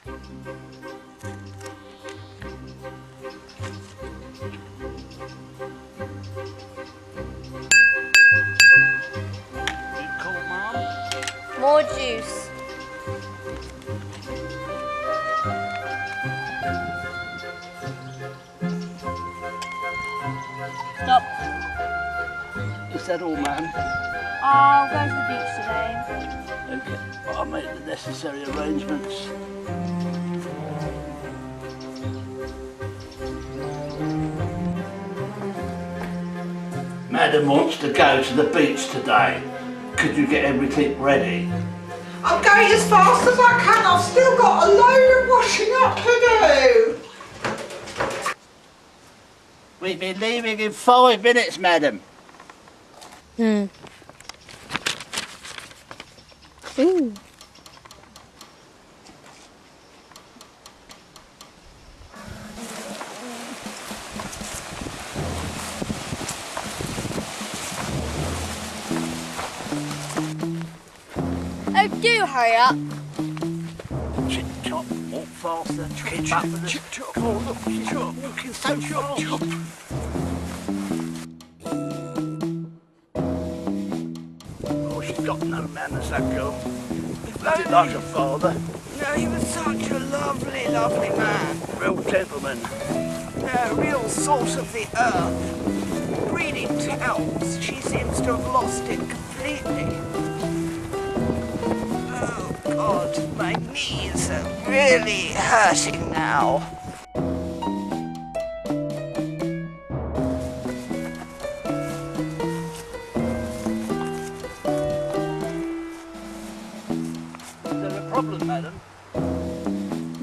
More juice. Stop. Is that all, ma'am? I'll go to the beach today. Okay, I'll make the necessary arrangements. Madam wants to go to the beach today. Could you get everything ready? I'm going as fast as I can. I've still got a load of washing up to do. We'll be leaving in 5 minutes, madam. Ooh. Oh, do hurry up. Chip chop, walk faster, keep up with the chip chop. Oh, look, she's walking so fast. Oh, she's got no manners, that girl. Nothing like her father. No, he was such a lovely, lovely man. Real gentleman. No, real salt of the earth. Really tells she seems to have lost it completely. Oh, God, my knees are really hurting now. Is there a problem, madam?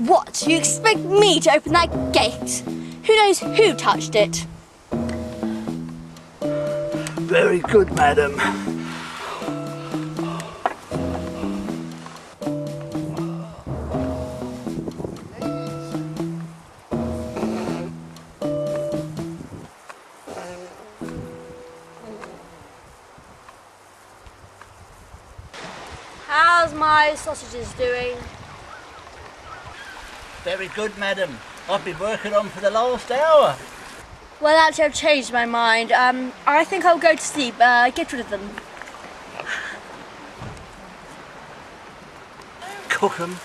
What? You expect me to open that gate? Who knows who touched it? Very good, madam. How's my sausages doing? Very good, madam. I've been working on for the last hour. Well, actually, I've changed my mind. I think I'll go to sleep. Get rid of them. Cook them.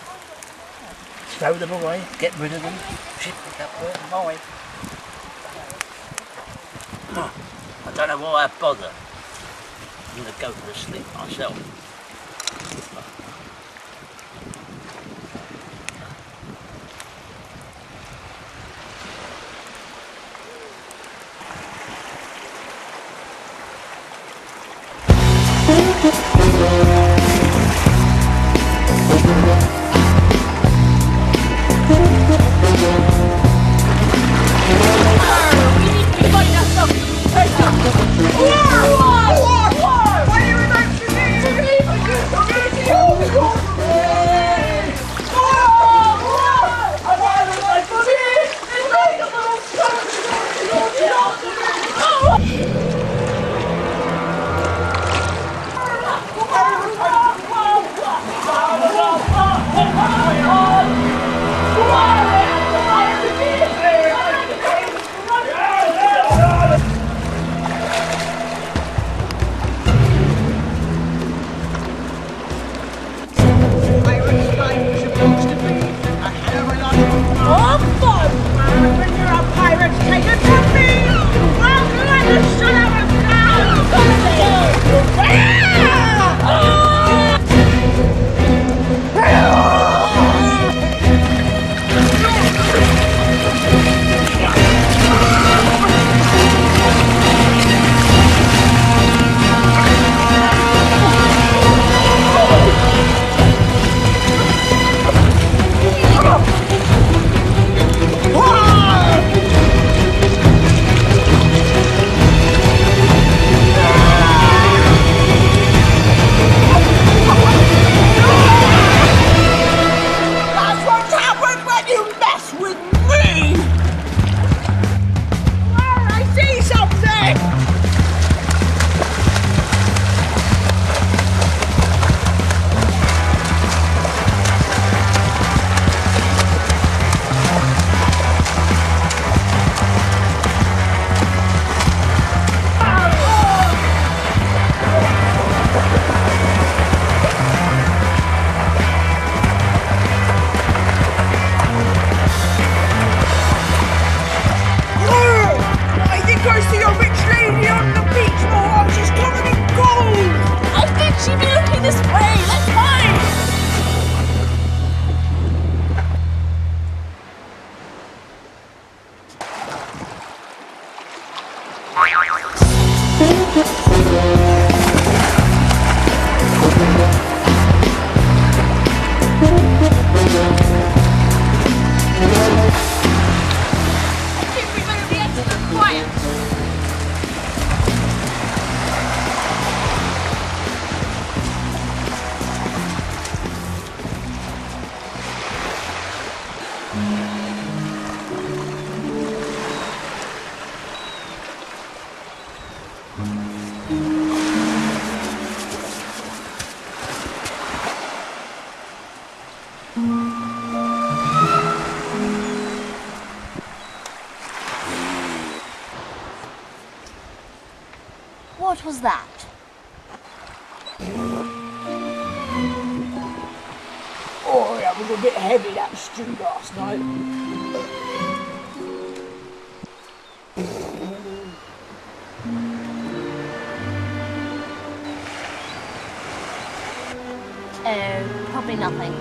Throw them away. Get rid of them. Ship it up there. Away. I don't know why I bother. I'm going to go to sleep myself. What are you about to do? was that? Oh, that was a bit heavy, that stew last night. Oh, probably nothing.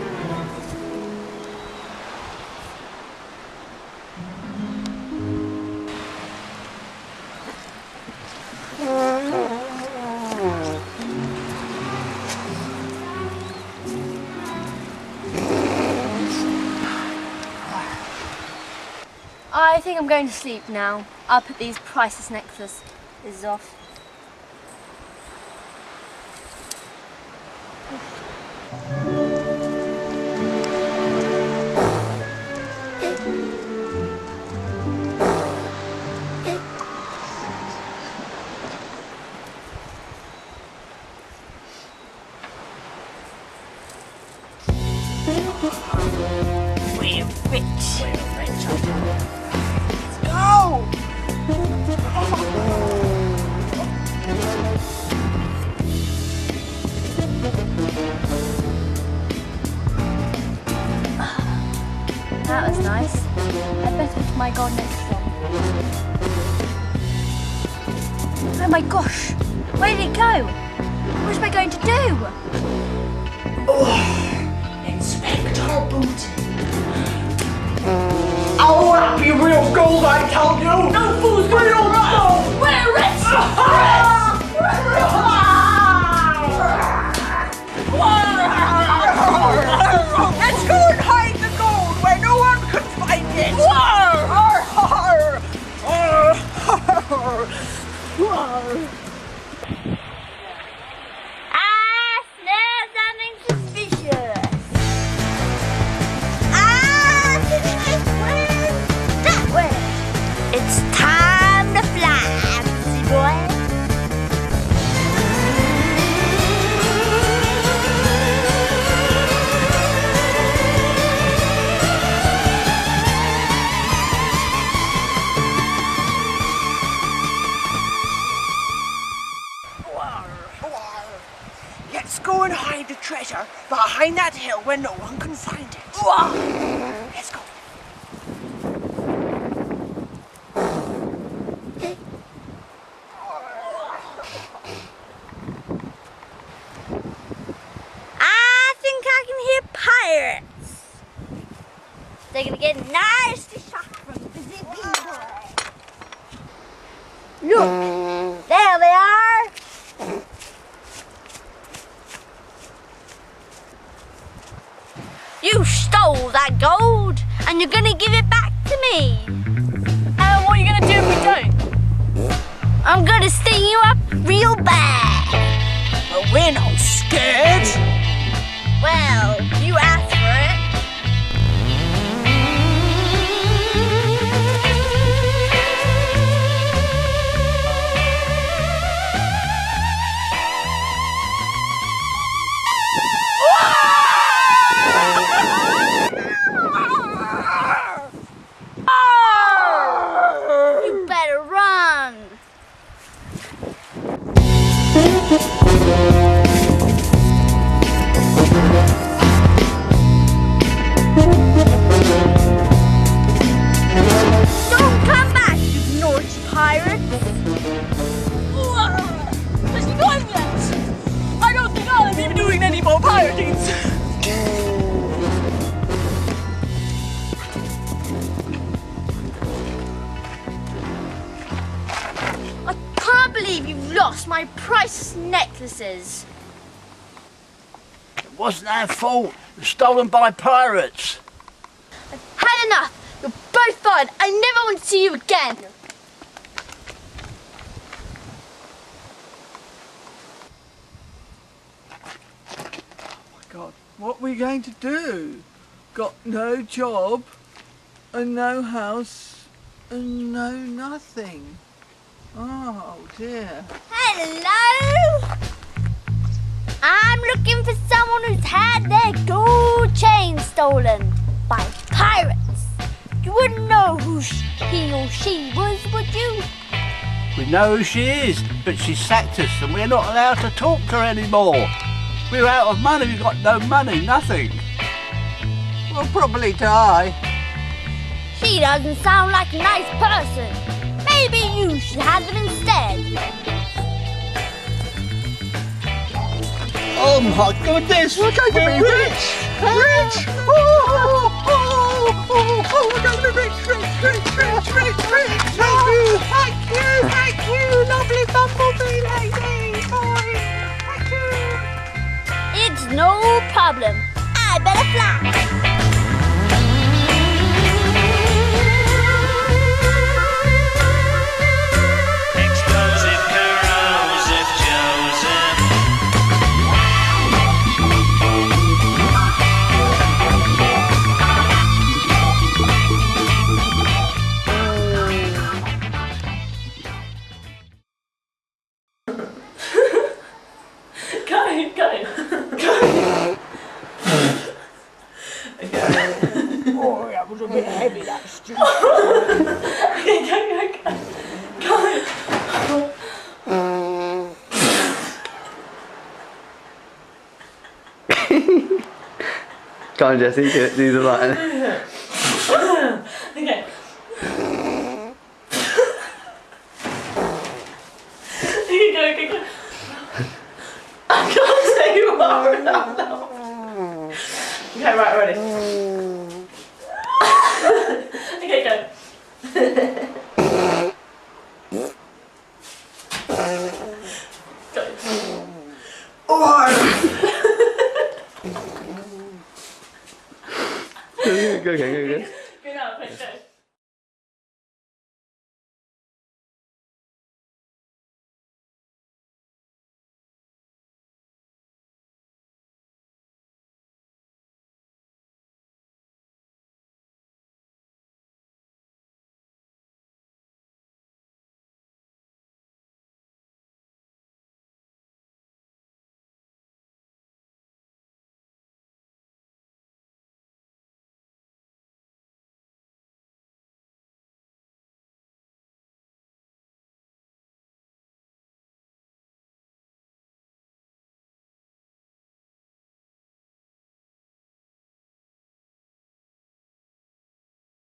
I think I'm going to sleep now. I'll put these priceless necklaces off. We're rich. We're rich. Let's go. That was nice. I better put my gold necklace on. Oh my gosh! Where did it go? What am I going to do? Oh, Inspector Booty. I'll wrap you real gold, I tell you! No fool's real gold! We're rich! Let's go and hide the gold where no one can find it! I smell something suspicious. That way. It's time to fly, BUZZBOY. Let's go and hide the treasure behind that hill where no one can find it. Let's go. I think I can hear pirates. They're gonna get nasty shock from BUZZBOY. Look, there they are. You stole that gold, and you're gonna give it back to me. And what are you gonna do if we don't? I'm gonna sting you up real bad. But we're not scared. Well, you asked for it. You better run. Don't come back, you naughty pirates. Has he gone yet? I don't think I'll be doing any more pirating. I can't believe you've lost my priceless necklaces. It wasn't our fault. It was stolen by pirates. I've had enough. You're both fired. I never want to see you again. God, what are we going to do? Got no job, and no house, and no nothing. Oh dear. Hello? I'm looking for someone who's had their gold chain stolen by pirates. You wouldn't know who he or she was, would you? We've know who she is, but she sacked us and we're not allowed to talk to her anymore. We're out of money, we've got no money, nothing. We'll probably die. She doesn't sound like a nice person. Maybe you should have them instead. Oh my goodness! We're going to be rich! Rich! We're going to be rich! Thank you, lovely bumblebee lady! Thank you! It's no problem. I better fly. Oh, that was a bit heavy, that stew. Go on, Jesse, do the line. Okay. Go. I can't say you are now. Okay, right, ready. Okay, go. Go. Go. Go now, quick, go.